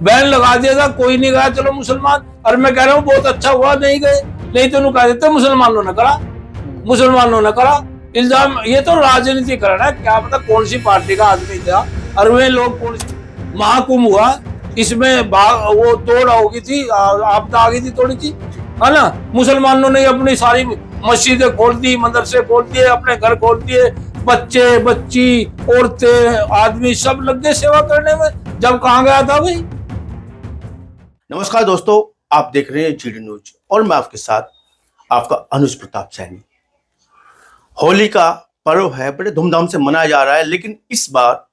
Ban लगा दिया था, कोई नहीं गया, चलो मुसलमान। और मैं कह रहा हूँ बहुत अच्छा हुआ नहीं गए, नहीं तो उन्होंने कह देते मुसलमानों ने करा, मुसलमानों ने करा। इल्जाम ये तो राजनीतिकरण है, क्या पता कौन सी पार्टी का आदमी था और वे लोग कौन सी। महाकुंभ हुआ, इसमें वो तोड़ होगी थी, आपदा आ गई थी थोड़ी सी, है ना। मुसलमानों ने अपनी सारी मस्जिदें खोल दी, मदरसे खोल दिए, अपने घर खोल दिए, बच्चे बच्ची औरतें आदमी सब लग गए सेवा करने में, जब कहाँ गया था भाई। नमस्कार दोस्तों, आप देख रहे हैं जीडी न्यूज और मैं आपके साथ आपका अनुज प्रताप सैनी। होली का पर्व है, बड़े धूमधाम से मनाया जा रहा है, लेकिन इस बार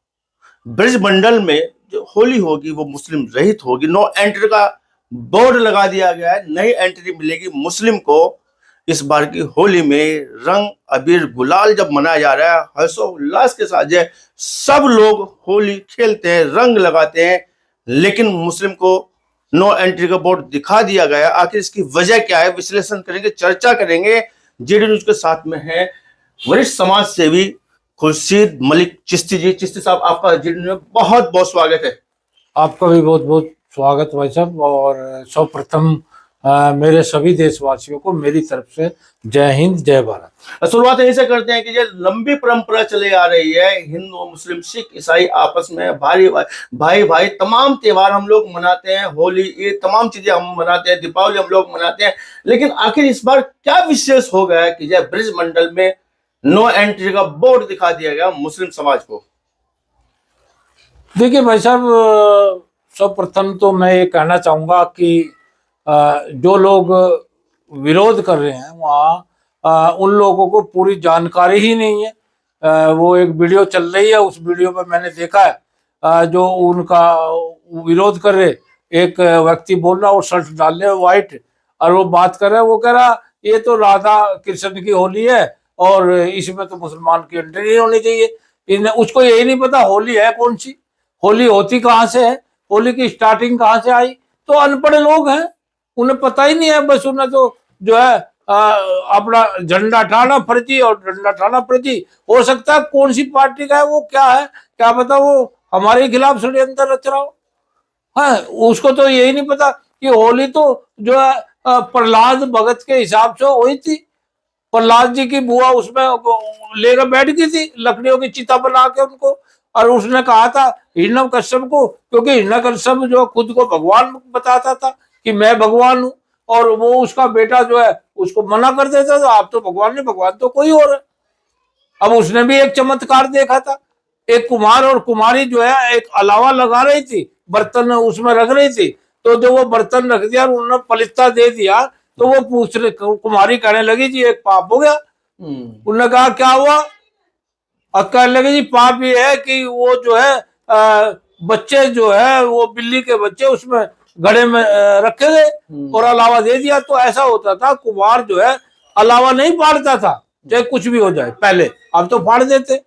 ब्रजमंडल में जो होली होगी वो मुस्लिम रहित होगी। नो एंट्री का बोर्ड लगा दिया गया है, नई एंट्री मिलेगी मुस्लिम को। इस बार की होली में रंग अबीर गुलाल जब मनाया जा रहा है, हर्षोल्लास के साथ जो सब लोग होली खेलते हैं, रंग लगाते हैं, लेकिन मुस्लिम को नो एंट्री का बोर्ड दिखा दिया गया। आखिर इसकी वजह क्या है, विश्लेषण करेंगे, चर्चा करेंगे। जीडी न्यूज के साथ में है वरिष्ठ समाज सेवी खुर्शीद मलिक चिश्ती जी। चिश्ती साहब, आपका जीडी न्यूज में बहुत बहुत स्वागत है। आपका भी बहुत बहुत स्वागत भाई साहब। और सर्वप्रथम मेरे सभी देशवासियों को मेरी तरफ से जय हिंद जय भारत। शुरुआत ऐसे करते हैं कि जो लंबी परंपरा चली आ रही है, हिंदू मुस्लिम सिख ईसाई आपस में भाई भाई तमाम त्योहार हम लोग मनाते हैं, होली ईद तमाम चीजें हम मनाते हैं, दीपावली हम लोग मनाते हैं, लेकिन आखिर इस बार क्या विशेष हो गया है कि जय ब्रज मंडल में नो एंट्री का बोर्ड दिखा दिया गया मुस्लिम समाज को। देखिए भाई साहब, सर्वप्रथम तो मैं ये कहना चाहूंगा कि जो लोग विरोध कर रहे हैं वहाँ उन लोगों को पूरी जानकारी ही नहीं है। वो एक वीडियो चल रही है, उस वीडियो में मैंने देखा है जो उनका विरोध कर रहे, एक व्यक्ति बोल रहा, वो शर्ट डाल रहे व्हाइट, और वो बात कर रहा है, वो कह रहा ये तो राधा कृष्ण की होली है और इसमें तो मुसलमान की एंट्री नहीं होनी चाहिए। उसको यही नहीं पता होली है कौन सी, होली होती कहाँ से है, होली की स्टार्टिंग कहाँ से आई। तो अनपढ़ लोग हैं, उन्हें पता ही नहीं है, बस उन्हें तो जो है अपना झंडा उठाना फर्जी और डंडा उठाना फर्जी। हो सकता है कौन सी पार्टी का है वो, क्या है क्या पता वो हमारे खिलाफ षड्यंत्र रच रहा हो। है उसको तो यही नहीं पता कि होली तो जो है प्रहलाद भगत के हिसाब से हुई थी। प्रहलाद जी की बुआ उसमें लेकर बैठ गई थी, लकड़ियों की चिता बना के उनको, और उसने कहा था हिरण्य कश्यप को, क्योंकि हिरण्य कश्यप जो खुद को भगवान बताता था कि मैं भगवान हूं, और वो उसका बेटा जो है उसको मना कर देता था, आप तो भगवान नहीं, भगवान तो कोई और है। अब उसने भी एक चमत्कार देखा था, एक कुमार और कुमारी जो है एक अलावा लगा रही थी, बर्तन उसमें रख रही थी, तो जो वो बर्तन रख दिया और उन्होंने पलिता दे दिया, तो वो पूछ रहे, कुमारी कहने लगी जी एक पाप हो गया। उन्होंने कहा क्या हुआ, और कहने लगे जी पाप ये है कि वो जो है बच्चे जो है वो बिल्ली के बच्चे उसमें घड़े में रखे गए और अलावा दे दिया। तो ऐसा होता था, कुमार जो है अलावा नहीं फाड़ता था, चाहे कुछ भी हो जाए पहले, अब तो फाड़ देते।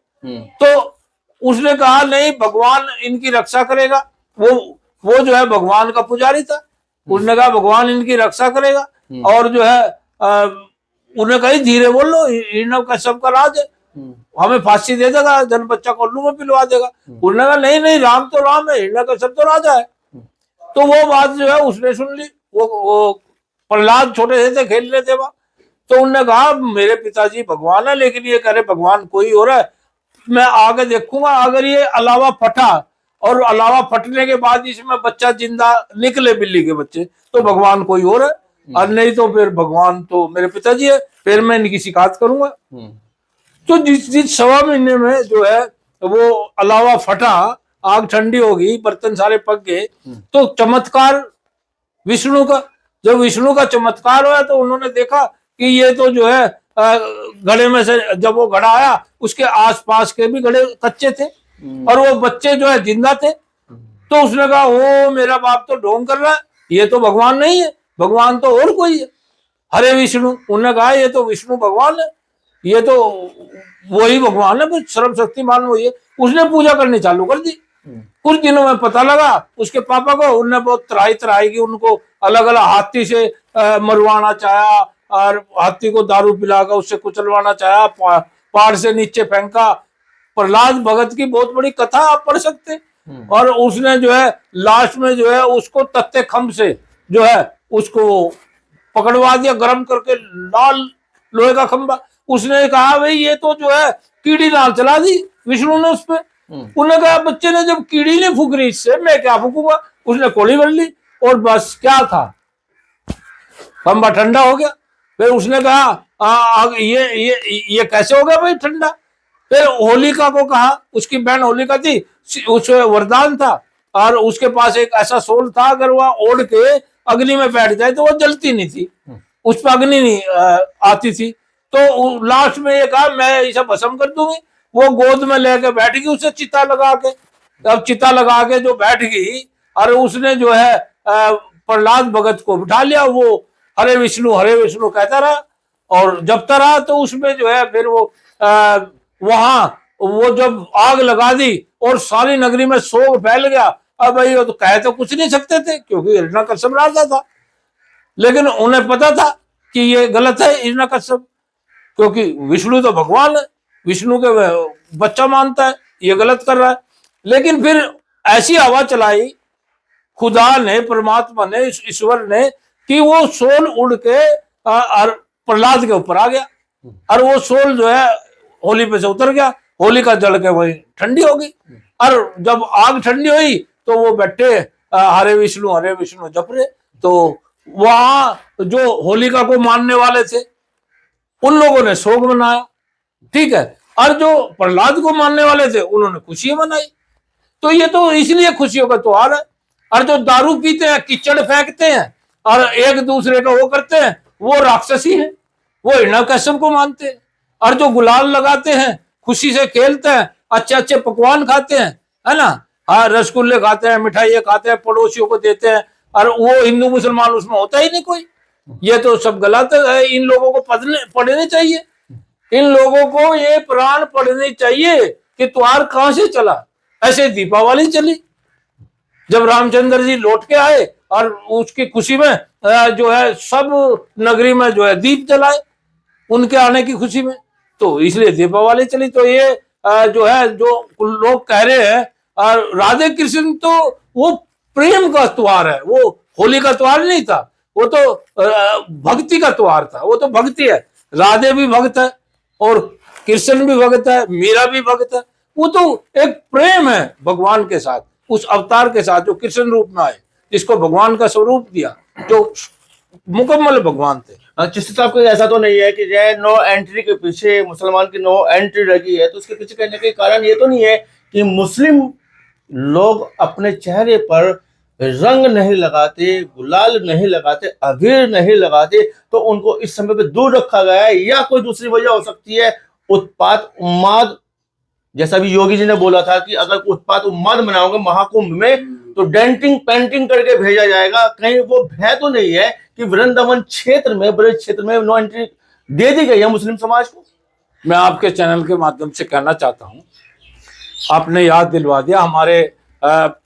तो उसने कहा नहीं, भगवान इनकी रक्षा करेगा। वो जो है भगवान का पुजारी था, उसने कहा भगवान इनकी रक्षा करेगा, और जो है उन्हें कही धीरे बोल लो, हिरण्य कश्यप का राज है, हमें फांसी दे देगा, जन बच्चा को लू में पिलवा देगा। उन्होंने कहा नहीं नहीं, राम तो राम है, हिरण्य कश्यप तो राजा है। तो वो बात जो है उसने सुन ली, वो प्रहलाद छोटे से थे, खेल रहे थे वहां, तो उन्होंने कहा मेरे पिताजी भगवान है, लेकिन ये कह रहे भगवान कोई हो रहा है, मैं आगे देखूंगा, अगर ये अलावा फटा और अलावा फटने के बाद इसमें बच्चा जिंदा निकले बिल्ली के बच्चे, तो भगवान कोई और है, और नहीं तो फिर भगवान तो मेरे पिताजी है, फिर मैं इनकी शिकायत करूंगा। तो जिस 1.25 महीने में जो है वो अलावा फटा, आग ठंडी हो गई, बर्तन सारे पक गए, तो चमत्कार विष्णु का, जब विष्णु का चमत्कार हुआ तो उन्होंने देखा कि ये तो जो है घड़े में से जब वो घड़ा आया उसके आसपास के भी घड़े कच्चे थे और वो बच्चे जो है जिंदा थे। तो उसने कहा ओ मेरा बाप तो ढोंग कर रहा है, ये तो भगवान नहीं है, भगवान तो और कोई है, हरे विष्णु। उन्होंने कहा ये तो विष्णु भगवान है, ये तो वही भगवान है, सर्वशक्तिमान वही है। उसने पूजा करनी चालू कर दी। कुछ दिनों में पता लगा उसके पापा को, उनने बहुत त्राही की उनको अलग अलग हाथी से मरवाना चाहा, और हाथी को दारू पिलाकर उससे कुचलवाना चाहा, पहाड़ से नीचे फेंका। प्रहलाद भगत की बहुत बड़ी कथा आप पढ़ सकते, और उसने जो है लास्ट में जो है उसको तख्ते खम्भ से जो है उसको पकड़वा दिया, गर्म करके लाल लोहे का खंभा। उसने कहा भाई ये तो जो है कीड़ी नाल चला दी विष्णु ने उस पर। उन्होंने कहा बच्चे ने जब कीड़ी नहीं फूक रही इससे मैं क्या फूकूंगा। उसने कोड़ी कर ली और बस क्या था, खंभा ठंडा हो गया। फिर उसने कहा ये कैसे हो गया भाई ठंडा। फिर होलिका को कहा, उसकी बहन होलिका थी, उस वरदान था और उसके पास एक ऐसा सोल था अगर वह ओढ़ के अग्नि में बैठ जाए तो वो जलती नहीं थी, उस पर अग्नि नहीं आती थी। तो लास्ट में ये कहा मैं इसे भस्म कर दूंगी। वो गोद में लेके बैठ गई उसे चिता लगा के। अब चिता लगा के जो बैठ गई और उसने जो है प्रहलाद भगत को बिठा लिया। वो हरे विष्णु कहता रहा और जपता रहा। तो उसमें जो है फिर वो वहां वो जब आग लगा दी और सारी नगरी में शोक फैल गया। अब भाई वो तो कह तो कुछ नहीं सकते थे क्योंकि हिरण्यकश्यप राजा था, लेकिन उन्हें पता था कि ये गलत है हिरण्यकश्यप, क्योंकि विष्णु तो भगवान है, विष्णु के बच्चा मानता है, ये गलत कर रहा है। लेकिन फिर ऐसी हवा चलाई खुदा ने, परमात्मा ने, ईश्वर ने, कि वो सोल उड़ के और प्रहलाद के ऊपर आ गया और वो सोल जो है होली पे से उतर गया। होली का जल के वही ठंडी हो गई और जब आग ठंडी हुई तो वो बैठे हरे विष्णु जप रहे। तो वहां जो होलिका को मानने वाले थे उन लोगों ने शोक मनाया, ठीक है, और जो प्रहलाद को मानने वाले थे उन्होंने खुशियां मनाई। तो ये तो इसलिए खुशियों का त्योहार है। और जो दारू पीते हैं, कीचड़ फेंकते हैं और एक दूसरे का वो करते हैं, वो राक्षसी है, वो हिरण्यकश्यप को मानते हैं। और जो गुलाल लगाते हैं, खुशी से खेलते हैं, अच्छे अच्छे पकवान खाते हैं, है ना, हाँ, रसगुल्ले खाते हैं, मिठाइयाँ खाते हैं, पड़ोसियों को देते हैं, और वो हिंदू मुसलमान उसमें होता ही नहीं कोई। ये तो सब गलत है। इन लोगों को पढ़ने चाहिए, इन लोगों को ये पुराण पढ़ने चाहिए कि त्योहार कहां से चला। ऐसे दीपावली चली जब रामचंद्र जी लौट के आए और उसकी खुशी में जो है सब नगरी में जो है दीप जलाए उनके आने की खुशी में, तो इसलिए दीपावली चली। तो ये जो है जो लोग कह रहे हैं और राधे कृष्ण तो वो प्रेम का त्योहार है, वो होली का त्योहार नहीं था, वो तो भक्ति का त्योहार था। वो तो भक्ति है, राधे भी भक्त है और कृष्ण भी भक्त है, मीरा भी भक्त है। वो तो एक प्रेम है भगवान के साथ, उस अवतार के साथ जो कृष्ण रूप में आए, जिसको भगवान का स्वरूप दिया, जो मुकम्मल भगवान थे। चिश्ती साहब कोई ऐसा तो नहीं है कि जो नो एंट्री के पीछे मुसलमान की नो एंट्री लगी है, तो उसके पीछे कहने के कारण ये तो नहीं है कि मुस्लिम लोग अपने चेहरे पर रंग नहीं लगाते, गुलाल नहीं लगाते, अबीर नहीं लगाते, तो उनको इस समय पे दूर रखा गया है, या कोई दूसरी वजह हो सकती है, उत्पात उन्माद। जैसा भी योगी जी ने बोला था कि अगर उत्पात उन्माद मनाओगे महाकुंभ में तो डेंटिंग पेंटिंग करके भेजा जाएगा। कहीं वो भय तो नहीं है कि वृंदावन क्षेत्र में, ब्रज क्षेत्र में नो एंट्री दे दी गई है मुस्लिम समाज को? मैं आपके चैनल के माध्यम से कहना चाहता हूं, आपने याद दिलवा दिया, हमारे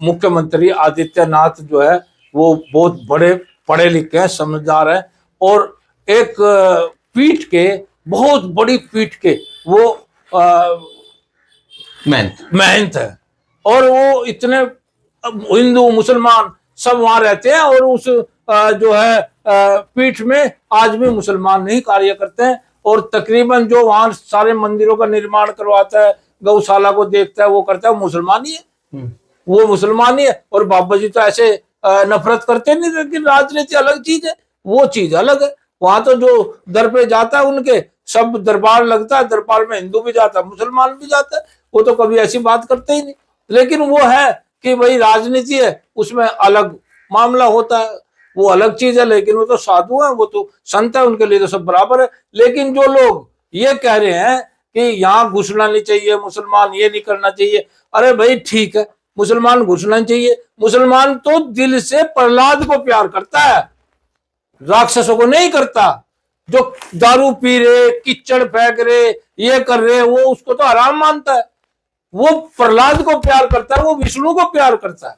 मुख्यमंत्री आदित्यनाथ जो है वो बहुत बड़े पढ़े लिखे हैं, समझदार हैं, और एक पीठ के, बहुत बड़ी पीठ के वो महंत है, और वो इतने हिंदू मुसलमान सब वहां रहते हैं, और उस जो है पीठ में आज भी मुसलमान नहीं कार्य करते हैं। और तकरीबन जो वहां सारे मंदिरों का निर्माण करवाता है, गौशाला को देखता है, वो करता है, मुसलमान ही है, वो मुसलमान ही है। और बाबा जी तो ऐसे नफरत करते नहीं, लेकिन राजनीति अलग चीज है, वो चीज अलग है। वहां तो जो दर पे जाता है उनके सब दरबार लगता है, दरबार में हिंदू भी जाता है, मुसलमान भी जाता है, वो तो कभी ऐसी बात करते ही नहीं। लेकिन वो है कि भाई राजनीति है, उसमें अलग मामला होता है, वो अलग चीज है। लेकिन वो तो साधु है, वो तो संत है, उनके लिए तो सब बराबर है। लेकिन जो लोग ये कह रहे हैं कि यहाँ घुसना नहीं चाहिए, मुसलमान ये नहीं करना चाहिए, अरे भाई ठीक है, मुसलमान घुसना चाहिए। मुसलमान तो दिल से प्रहलाद को प्यार करता है, राक्षसों को नहीं करता। जो दारू पी रहे, कीचड़ फेंक रहे, ये कर रहे, वो उसको तो हराम मानता है। वो प्रहलाद को प्यार करता है, वो विष्णु को प्यार करता है,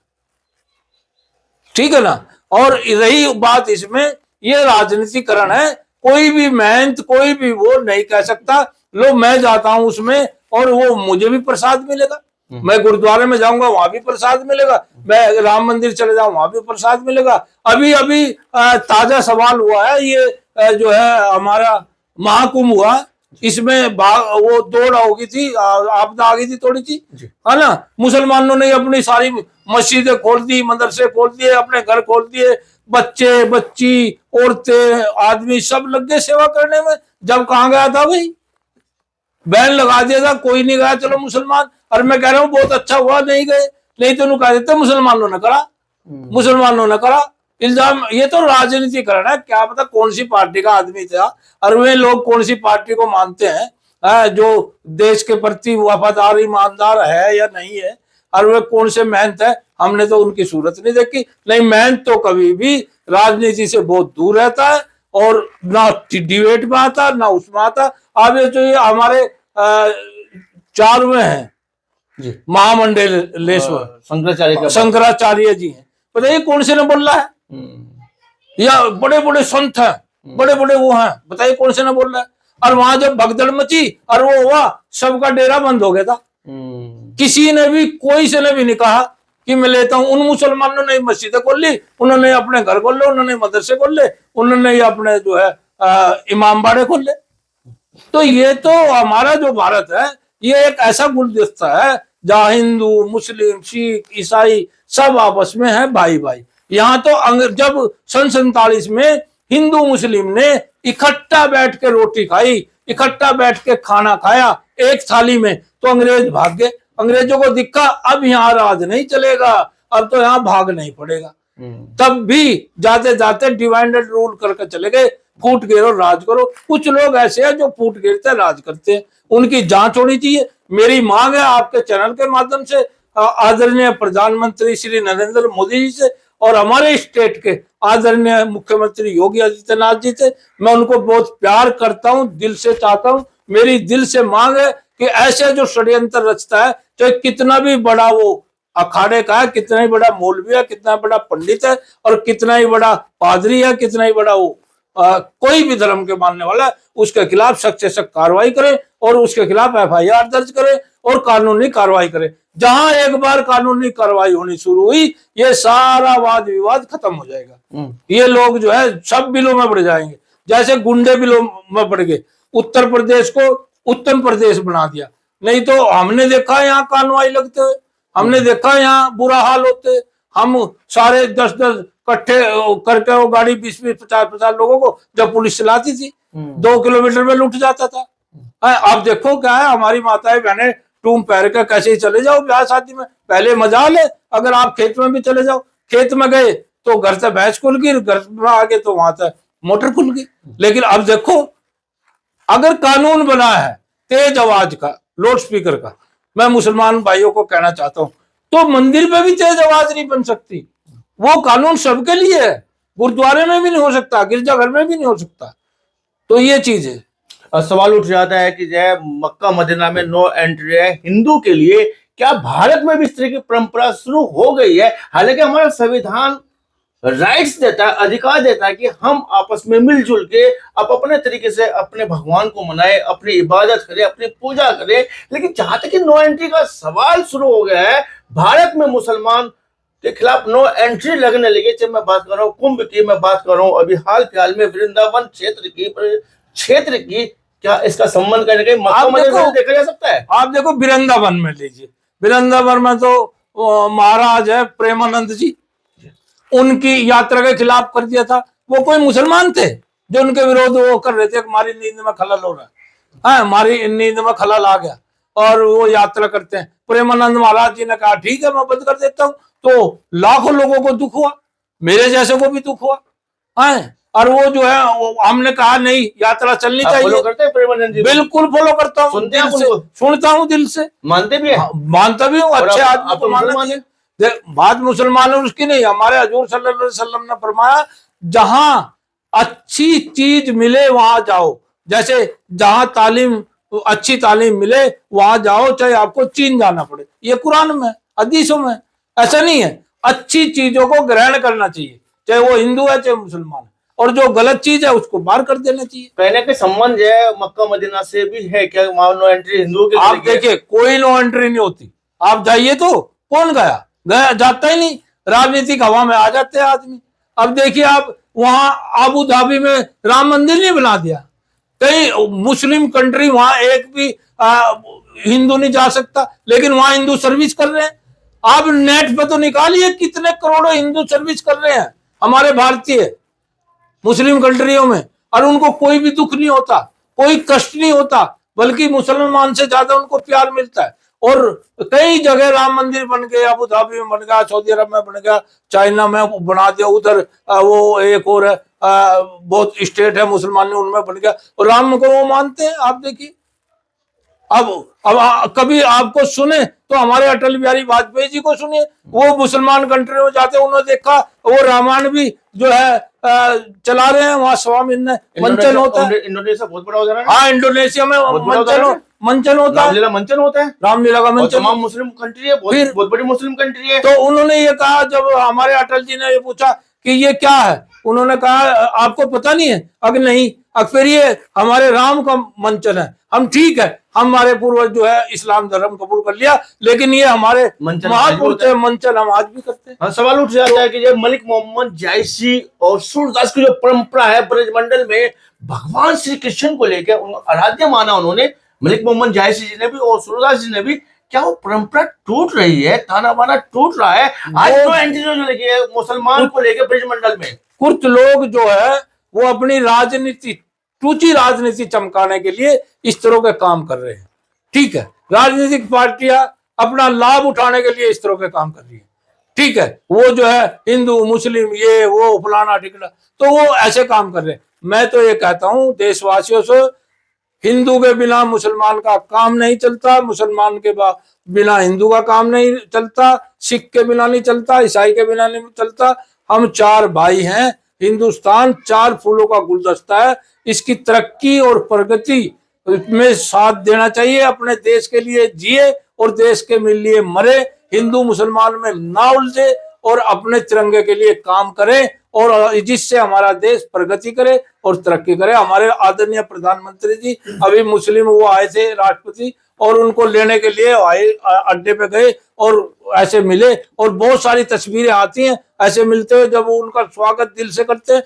ठीक है ना। और रही बात इसमें, ये राजनीतिकरण है। कोई भी महंत, कोई भी वो नहीं कह सकता लो मैं जाता हूं उसमें और वो मुझे भी प्रसाद मिलेगा। मैं गुरुद्वारे में जाऊंगा वहां भी प्रसाद मिलेगा, मैं राम मंदिर चले जाऊं वहां भी प्रसाद मिलेगा। अभी अभी ताजा सवाल हुआ है, ये जो है हमारा महाकुंभ हुआ, इसमें वो दौड़ हो गई थी, आपदा आ गई थी थोड़ी सी, है ना। मुसलमानों ने अपनी सारी मस्जिदें खोल दी, मदरसे खोल दिए, अपने घर खोल दिए, बच्चे बच्ची औरतें आदमी सब लग गए सेवा करने में। जब कहाँ गया था भाई, बैन लगा दिया था, कोई नहीं गया, चलो मुसलमान। और मैं कह रहा हूँ बहुत अच्छा हुआ नहीं गए, नहीं तो उन्होंने कह देते मुसलमानों ने करा, मुसलमानों ने करा। इल्जाम, ये तो राजनीति करना है, क्या पता कौन सी पार्टी का आदमी था, और वे लोग कौन सी पार्टी को मानते हैं, जो देश के प्रति वफादार ईमानदार है या नहीं है, और वे कौन से मेहनत है। हमने तो उनकी सूरत नहीं देखी। नहीं, मेहनत तो कभी भी राजनीति से बहुत दूर रहता है, और ना डिबेट में आता ना उसमें आता। अब ये जो ये हमारे 4वें हैं महामंडलेश्वर शंकराचार्य जी हैं, बताइए कौन से ने बोल रहा है, या बड़े बड़े संत हैं, बड़े बड़े वो हैं, बताइए कौन से ने बोल रहा है। और वहां जब भगदड़ मची और वो हुआ, सबका डेरा बंद हो गया था। किसी ने भी, कोई से ने भी नहीं कहा कि मैं लेता हूं। उन मुसलमानों ने मस्जिदें खोल ली, उन्होंने अपने घर खोल ले, उन्होंने मदरसे खोल ले, उन्होंने अपने जो है इमाम बाड़े खोल ले। तो ये तो हमारा जो भारत है, ये एक ऐसा गुलदस्ता है जहाँ हिंदू मुस्लिम सिख ईसाई सब आपस में है भाई भाई। यहाँ तो जब सन 47 में हिंदू मुस्लिम ने इकट्ठा बैठ के रोटी खाई, इकट्ठा बैठ के खाना खाया एक थाली में, तो अंग्रेज भाग गए। अंग्रेजों को दिखा अब यहाँ राज नहीं चलेगा, अब तो यहाँ भागना ही पड़ेगा। तब भी जाते जाते डिवाइडेड रूल करके चले गए, फूट गिरो राज करो। कुछ लोग ऐसे हैं जो फूट गिरते राज करते हैं, उनकी जांच होनी चाहिए। मेरी मांग है आपके चैनल के माध्यम से आदरणीय प्रधानमंत्री श्री नरेंद्र मोदी जी से और हमारे स्टेट के आदरणीय मुख्यमंत्री योगी आदित्यनाथ जी से, मैं उनको बहुत प्यार करता हूं, दिल से चाहता हूं, मेरी दिल से मांग है कि ऐसे जो षड्यंत्र रचता है, चाहे कितना भी बड़ा वो अखाड़े का है, कितना ही बड़ा मौलवी है, कितना बड़ा पंडित है, और कितना ही बड़ा पादरी है, कितना ही बड़ा वो कोई भी धर्म के मानने वाला, उसके खिलाफ सख्त से सख्त कार्रवाई करे और उसके खिलाफ FIR दर्ज करे और कानूनी कार्रवाई करे। जहां एक बार कानूनी कार्रवाई होनी शुरू हुई, ये सारा वाद विवाद खत्म हो जाएगा। ये लोग जो है सब बिलों में बढ़ जाएंगे, जैसे गुंडे बिलों में बढ़ गए। उत्तर प्रदेश को उत्तम प्रदेश बना दिया, नहीं तो हमने देखा यहाँ कानवाई लगते हुए, हमने देखा यहाँ बुरा हाल होते। हम सारे 10-10 इकट्ठे करके वो गाड़ी 20-20 50-50 लोगों को जब पुलिस चलाती थी, 2 किलोमीटर में लूट जाता था। अब देखो क्या है, हमारी माताएं बहनें टूम पैर के कैसे ही चले जाओ ब्याह शादी में, पहले मजा ले। अगर आप खेत में भी चले जाओ, खेत में गए तो घर से भैंस खुल गई, घर में आ गए तो वहां से मोटर खुल गई। लेकिन अब देखो, अगर कानून बना है तेज आवाज का, लाउड स्पीकर का, मैं मुसलमान भाइयों को कहना चाहता हूं, तो मंदिर पे भी तेज आवाज नहीं बन सकती। वो कानून सबके लिए है, गुरुद्वारे में भी नहीं हो सकता, गिरजाघर में भी नहीं हो सकता। तो ये चीज है। सवाल उठ जाता है कि जय मक्का मदीना में नो एंट्री है हिंदू के लिए, क्या भारत में भी इस तरह की परंपरा शुरू हो गई है? हालांकि हमारा संविधान राइट्स देता है, अधिकार देता है कि हम आपस में मिलजुल के आप अपने तरीके से अपने भगवान को मनाए, अपनी इबादत करें, अपनी पूजा करें। लेकिन जहां तक कि नो एंट्री का सवाल शुरू हो गया है, भारत में मुसलमान के खिलाफ नो एंट्री लगने लगी। चाहे मैं बात कर रहा हूँ कुंभ की, मैं बात कर रहा हूँ अभी हाल फिलहाल में वृंदावन क्षेत्र की, क्या इसका संबंध करने के मक्का देखा जा सकता है? आप देखो वृंदावन में लीजिए, वृंदावन में तो महाराज है प्रेमानंद जी, उनकी यात्रा के खिलाफ कर दिया था। वो कोई मुसलमान थे जो उनके विरोध वो कर रहे थे, हमारी नींद में खलल हो रहा है, हमारी नींद में खलल आ गया, और वो यात्रा करते हैं। प्रेमानंद महाराज जी ने कहा ठीक है मैं बंद कर देता हूँ, तो लाखों लोगों को दुख हुआ, मेरे जैसे को भी दुख हुआ है। और वो जो है हमने कहा नहीं, यात्रा चलनी चाहिए। फॉलो करते हैं प्रेमानंद जी? बिल्कुल फॉलो करता हूँ, सुनता हूँ दिल से, मानते भी है, मानता भी हूँ। अच्छे आदमी को मानना, बात मुसलमान है उसकी नहीं, हमारे हजूर सल्लल्लाहु अलैहि वसल्लम ने फरमाया जहां अच्छी चीज मिले वहां जाओ। जैसे जहां तालीम, अच्छी तालीम मिले वहां जाओ, चाहे आपको चीन जाना पड़े। ये कुरान में हदीसों में ऐसा नहीं है। अच्छी चीजों को ग्रहण करना चाहिए, चाहे वो हिंदू है चाहे मुसलमान है, और जो गलत चीज है उसको बाहर कर देना चाहिए। कहने के संबंध है मक्का मदीना से भी है क्या? वहां नो एंट्री हिंदू के? आप देखिए कोई नो एंट्री नहीं होती, आप जाइए तो कौन गया? गया जाता ही नहीं, राजनीतिक हवा में आ जाते हैं आदमी। अब देखिए आप वहां अबू धाबी में राम मंदिर नहीं बना दिया, कई मुस्लिम कंट्री वहां एक भी हिंदू नहीं जा सकता, लेकिन वहां हिंदू सर्विस कर रहे हैं। आप नेट पे तो निकालिए कितने करोड़ों हिंदू सर्विस कर रहे हैं हमारे भारतीय मुस्लिम कंट्रियों में, और उनको कोई भी दुख नहीं होता, कोई कष्ट नहीं होता, बल्कि मुसलमान से ज्यादा उनको प्यार मिलता है। और कई जगह राम मंदिर बन गए, अबू धाबी में बन गया, सऊदी अरब में बन गया, चाइना में बना दिया, उधर वो एक और बहुत स्टेट है मुसलमान, उनमें बन गया, और राम को वो मानते हैं। आप देखिए अब कभी आपको सुने तो हमारे अटल बिहारी वाजपेयी जी को सुनिए, वो मुसलमान कंट्री में जाते, उन्होंने देखा वो रामायण भी जो है चला रहे हैं वहां, स्वामी मंचन होता है। इंडोनेशिया बहुत बड़ा उदाहरण है। हाँ, इंडोनेशिया में मंचन होता है, रामलीला मंचन होता है, रामलीला का मंचन। तमाम मुस्लिम कंट्री है, बहुत बड़ी मुस्लिम कंट्री है। तो उन्होंने ये कहा, जब हमारे अटल जी ने ये पूछा कि ये क्या है, उन्होंने कहा आपको पता नहीं है? अगर नहीं, फिर ये हमारे राम का मंचन है। हम ठीक है, हमारे पूर्वज जो है इस्लाम धर्म कबूल कर लिया, लेकिन ये हमारे महापुरुष है, मंचन हम आज भी करते हैं। हाँ, सवाल उठ जाता है कि जब मलिक मोहम्मद जायसी और सूरदास की जो परंपरा है ब्रजमंडल में, भगवान श्री कृष्ण को लेकर आराध्य माना उन्होंने, मलिक मोहम्मद जायसी जी ने भी और सूरदास जी ने भी, क्या वो परंपरा टूट रही है, ताना बाना टूट रहा है? आज तो एंटी जो लगी है मुसलमान को लेकर ब्रजमंडल में, कुछ लोग जो है वो अपनी राजनीति, टूची राजनीति चमकाने के लिए इस तरह के काम कर रहे हैं। ठीक है, राजनीतिक पार्टियां अपना लाभ उठाने के लिए इस तरह के काम कर रही है। ठीक है, वो जो है हिंदू मुस्लिम ये वो फलाना ठिकना, तो वो ऐसे काम कर रहे हैं। मैं तो ये कहता हूं देशवासियों से, हिंदू के बिना मुसलमान का काम नहीं चलता, मुसलमान के बिना हिंदू का काम नहीं चलता, सिख के बिना नहीं चलता, ईसाई के बिना नहीं चलता। हम चार भाई हैं, हिंदुस्तान चार फूलों का गुलदस्ता है, इसकी तरक्की और प्रगति में साथ देना चाहिए। अपने देश के लिए जिए और देश के लिए मरे, हिंदू मुसलमान में ना उलझे और अपने तिरंगे के लिए काम करे, और जिससे हमारा देश प्रगति करे और तरक्की करे। हमारे आदरणीय प्रधानमंत्री जी अभी मुस्लिम वो आए थे राष्ट्रपति, और उनको लेने के लिए अड्डे पे गए और ऐसे मिले, और बहुत सारी तस्वीरें आती हैं ऐसे मिलते हुए, जब वो उनका स्वागत दिल से करते हैं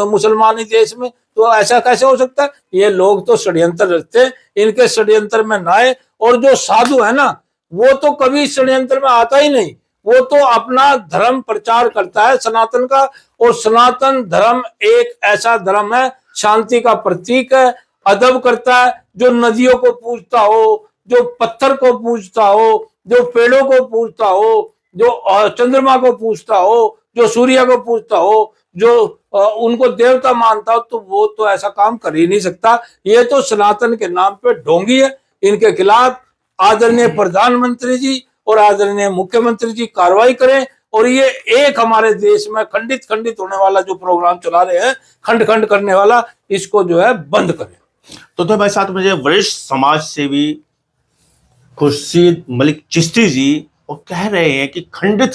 मुसलमानी देश में। तो ऐसा कैसे हो सकता है? ये लोग तो षड्यंत्र रचते हैं, इनके षड्यंत्र में ना आए। और जो साधु है ना, वो तो कभी षड्यंत्र में आता ही नहीं, वो तो अपना धर्म प्रचार करता है सनातन का। और सनातन धर्म एक ऐसा धर्म है, शांति का प्रतीक है, अदब करता है, जो नदियों को पूजता हो, जो पत्थर को पूजता हो, जो पेड़ों को पूजता हो, जो चंद्रमा को पूजता हो, जो सूर्य को पूजता हो, जो उनको देवता मानता हो, तो वो तो ऐसा काम कर ही नहीं सकता। ये तो सनातन के नाम पे ढोंगी है। इनके खिलाफ आदरणीय प्रधानमंत्री जी और आदरणीय मुख्यमंत्री जी कार्रवाई करें, और ये एक हमारे देश में खंडित होने वाला जो प्रोग्राम चला रहे हैं, खंड खंड करने वाला, इसको जो है बंद करें। तो भाई साथ मुझे वरिष्ठ समाज सेवी खुर्शीद मलिक चिश्ती जी वो कह रहे हैं कि खंडित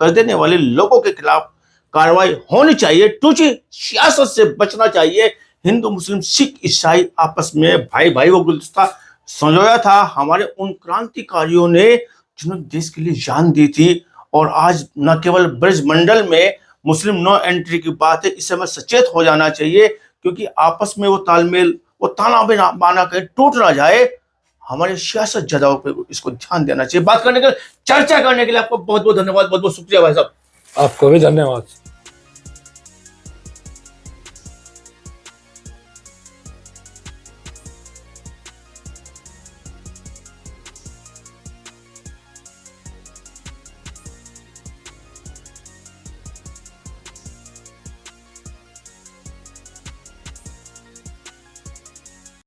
कर देने वाले लोगों के खिलाफ कार्रवाई होनी चाहिए, टूची सियासत से बचना चाहिए। हिंदू मुस्लिम सिख ईसाई आपस में भाई भाई वो गुलदस्ता संजोया था हमारे उन क्रांतिकारियों ने जिन्होंने देश के लिए जान दी थी। और आज न केवल ब्रजमंडल में मुस्लिम नो एंट्री की बात है, इससे हमें सचेत हो जाना चाहिए, क्योंकि आपस में वो तालमेल, वो ताना बाना कहीं टूट ना जाए। हमारे सियासत जदाओं पे इसको ध्यान देना चाहिए। बात करने के लिए, चर्चा करने के लिए आपको बहुत बहुत धन्यवाद, बहुत बहुत शुक्रिया भाई साहब। आपको भी धन्यवाद।